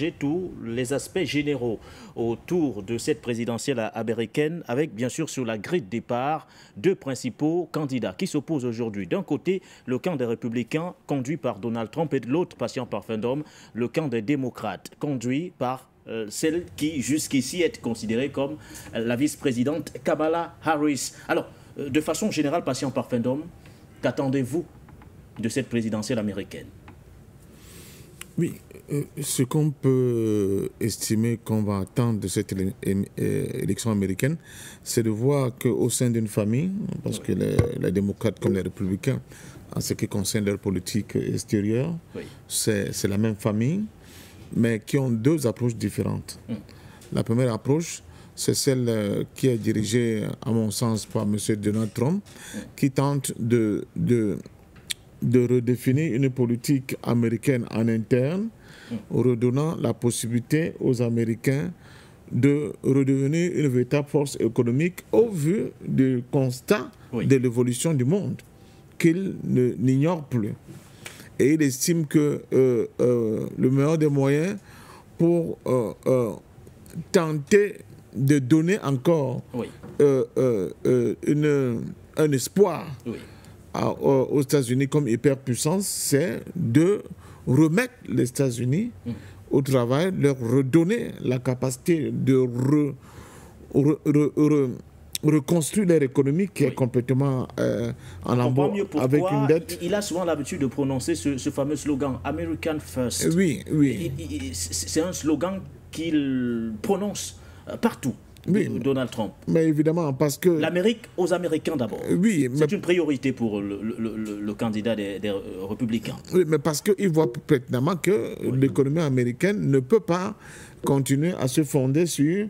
interroger tous les aspects généraux autour de cette présidentielle américaine, avec bien sûr sur la grille de départ deux principaux candidats qui s'opposent aujourd'hui. D'un côté, le camp des républicains conduit par Donald Trump et de l'autre, patient parfum, le camp des démocrates conduit par celle qui jusqu'ici est considérée comme la vice-présidente Kamala Harris. Alors, de façon générale, patient parfum, qu'attendez-vous de cette présidentielle américaine? Oui, ce qu'on peut estimer qu'on va attendre de cette élection américaine, c'est de voir qu'au sein d'une famille, parce que les démocrates comme les républicains, en ce qui concerne leur politique extérieure, c'est la même famille, mais qui ont deux approches différentes. La première approche, c'est celle qui est dirigée, à mon sens, par M. Donald Trump, qui tente de redéfinir une politique américaine en interne, redonnant la possibilité aux Américains de redevenir une véritable force économique au vu du constat de l'évolution du monde, qu'ils n'ignorent plus. Et il estime que le meilleur des moyens pour tenter de donner encore un espoir aux États-Unis comme hyperpuissance, c'est de remettre les États-Unis au travail, leur redonner la capacité de reconstruire leur économie qui est complètement en lambeaux avec une dette. Il a souvent l'habitude de prononcer ce fameux slogan « American First ». Oui. C'est un slogan qu'il prononce partout. Donald Trump. Mais évidemment, parce que... L'Amérique aux Américains d'abord. Oui, c'est une priorité pour le candidat des républicains. Oui, mais parce qu'il voit pertinemment que l'économie américaine ne peut pas continuer à se fonder sur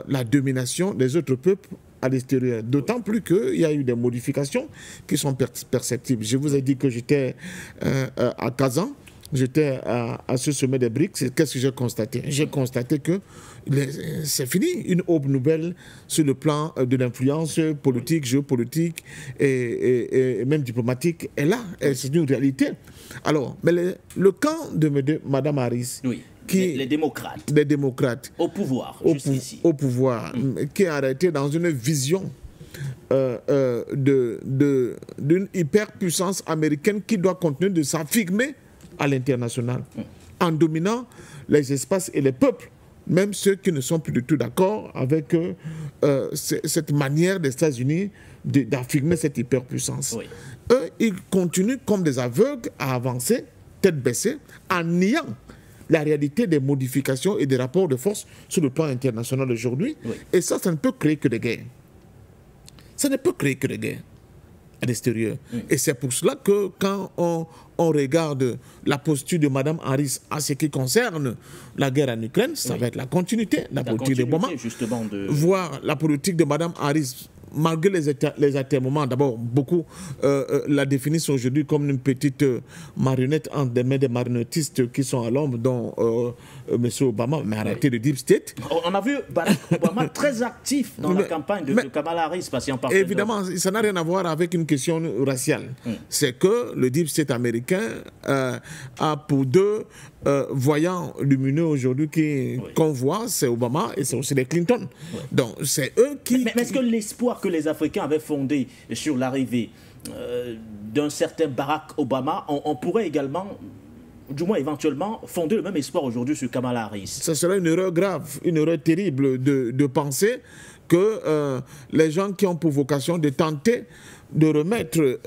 la domination des autres peuples à l'extérieur. D'autant plus qu'il y a eu des modifications qui sont perceptibles. Je vous ai dit que j'étais à Kazan. J'étais à ce sommet des BRICS. Qu'est-ce que j'ai constaté? J'ai constaté que c'est fini. Une aube nouvelle sur le plan de l'influence politique, géopolitique et même diplomatique est là. C'est une réalité. Alors, mais le camp de Mme Harris, les démocrates, au pouvoir, qui est arrêté dans une vision d'une hyperpuissance américaine qui doit continuer de s'affirmer à l'international, en dominant les espaces et les peuples, même ceux qui ne sont plus du tout d'accord avec cette manière des États-Unis d'affirmer cette hyperpuissance. Eux, ils continuent comme des aveugles à avancer, tête baissée, en niant la réalité des modifications et des rapports de force sur le plan international aujourd'hui. Et ça ne peut créer que des guerres. Ça ne peut créer que des guerres à l'extérieur. Et c'est pour cela que quand on regarde la posture de Mme Harris en ce qui concerne la guerre en Ukraine, ça va être la continuité, la politique de Obama. Voir la politique de Mme Harris, malgré les atermoiements, d'abord, beaucoup la définissent aujourd'hui comme une petite marionnette entre des mains des marionnettistes qui sont à l'ombre, dont M. Obama, mais arrêtez le Deep State. On a vu Barack Obama très actif dans la campagne de Kamala Harris, patient parfum. Évidemment, ça n'a rien à voir avec une question raciale. C'est que le Deep State américain a pour deux voyants lumineux aujourd'hui qu'on voit, c'est Obama et c'est aussi les Clinton. Donc, c'est eux qui... Mais est-ce que l'espoir que les Africains avaient fondé sur l'arrivée d'un certain Barack Obama, on pourrait également, du moins éventuellement, fonder le même espoir aujourd'hui sur Kamala Harris? Ce serait une erreur grave, une erreur terrible de penser que les gens qui ont pour vocation de tenter de remettre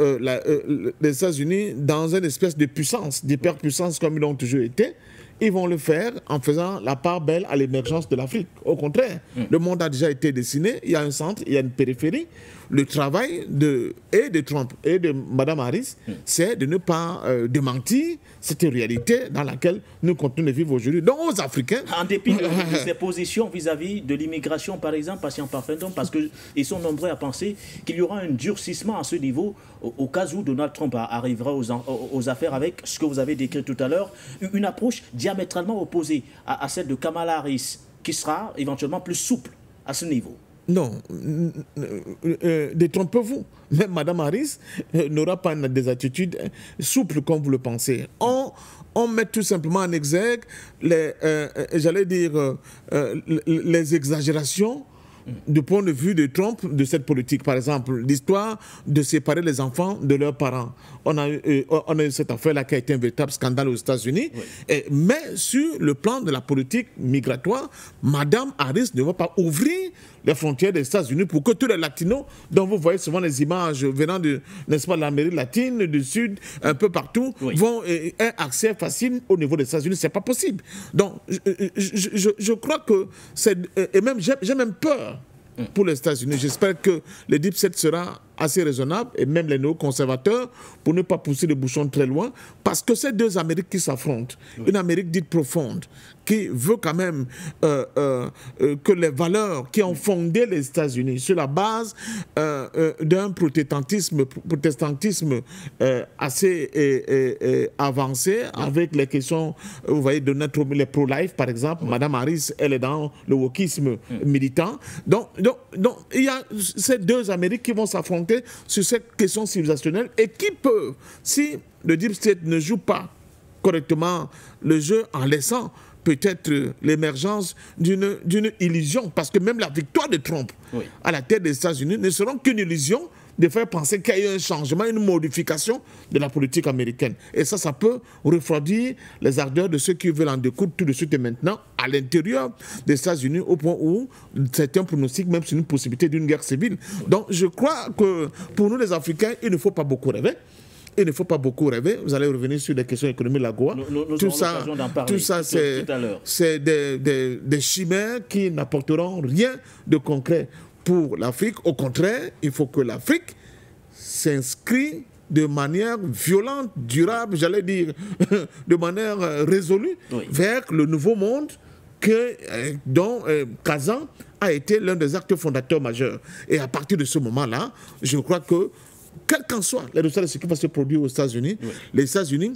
les États-Unis dans une espèce de puissance, d'hyperpuissance comme ils l'ont toujours été, ils vont le faire en faisant la part belle à l'émergence de l'Afrique. Au contraire, le monde a déjà été dessiné, il y a un centre, il y a une périphérie. Le travail de Trump et de Mme Harris, c'est de ne pas démentir cette réalité dans laquelle nous continuons de vivre aujourd'hui. Donc aux Africains... En dépit de ces positions vis-à-vis de l'immigration, par exemple, patient parfum, parce qu'ils sont nombreux à penser qu'il y aura un durcissement à ce niveau au cas où Donald Trump arrivera aux affaires avec ce que vous avez décrit tout à l'heure, une approche diamétralement opposée à celle de Kamala Harris, qui sera éventuellement plus souple à ce niveau. Non, détrompez-vous. Même Mme Harris n'aura pas des attitudes souples comme vous le pensez. On met tout simplement en exergue j'allais dire, les exagérations du point de vue de Trump de cette politique. Par exemple, l'histoire de séparer les enfants de leurs parents. On a eu cette affaire-là qui a été un véritable scandale aux États-Unis. Oui. Mais sur le plan de la politique migratoire, Mme Harris ne va pas ouvrir les frontières des États-Unis pour que tous les latinos, dont vous voyez souvent les images venant de, n'est-ce pas, l'Amérique latine, du Sud, un peu partout, oui, vont un accès facile au niveau des États-Unis. C'est pas possible. Donc, je crois que c'est... Et même, j'ai même peur pour les États-Unis. J'espère que le Deep State sera assez raisonnable, et même les néoconservateurs, pour ne pas pousser le bouchon très loin, parce que ces deux Amériques qui s'affrontent, oui, une Amérique dite profonde, qui veut quand même que les valeurs qui ont fondé les États-Unis sur la base d'un protestantisme assez avancé, avec les questions, vous voyez, de notre les pro-life, par exemple. Oui. Mme Harris, elle est dans le wokisme militant. Donc, il y a ces deux Amériques qui vont s'affronter sur cette question civilisationnelle et qui peuvent, si le Deep State ne joue pas correctement le jeu en laissant peut-être l'émergence d'une illusion, parce que même la victoire de Trump, oui, à la tête des États-Unis ne sera qu'une illusion de faire penser qu'il y a eu un changement, une modification de la politique américaine. Et ça peut refroidir les ardeurs de ceux qui veulent en découdre tout de suite et maintenant à l'intérieur des États-Unis, au point où certains pronostiquent même sur une possibilité d'une guerre civile. Donc je crois que pour nous les Africains, il ne faut pas beaucoup rêver. Il ne faut pas beaucoup rêver. Vous allez revenir sur les questions économiques de la Goa. Tout ça, c'est des chimères qui n'apporteront rien de concret pour l'Afrique. Au contraire, il faut que l'Afrique s'inscrive de manière violente, durable, j'allais dire, de manière résolue, oui, vers le nouveau monde dont Kazan a été l'un des acteurs fondateurs majeurs. Et à partir de ce moment-là, je crois que, quel qu'en soit les résultats de ce qui va se produire aux États-Unis, oui, les États-Unis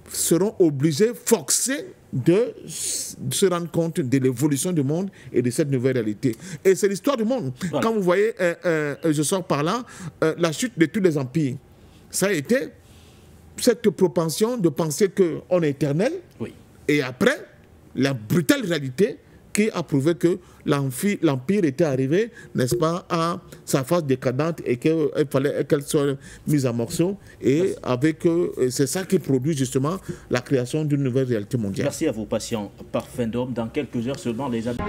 seront obligés, forcés, de se rendre compte de l'évolution du monde et de cette nouvelle réalité. Et c'est l'histoire du monde. Voilà. Quand vous voyez, je sors par là, la chute de tous les empires, ça a été cette propension de penser qu'on est éternel, oui, et après, la brutale réalité qui a prouvé que l'Empire était arrivé, n'est-ce pas, à sa phase décadente et qu'il fallait qu'elle soit mise en morceaux. Et c'est ça qui produit justement la création d'une nouvelle réalité mondiale. Merci à vos patients. Par fin d'homme, dans quelques heures seulement, les amis.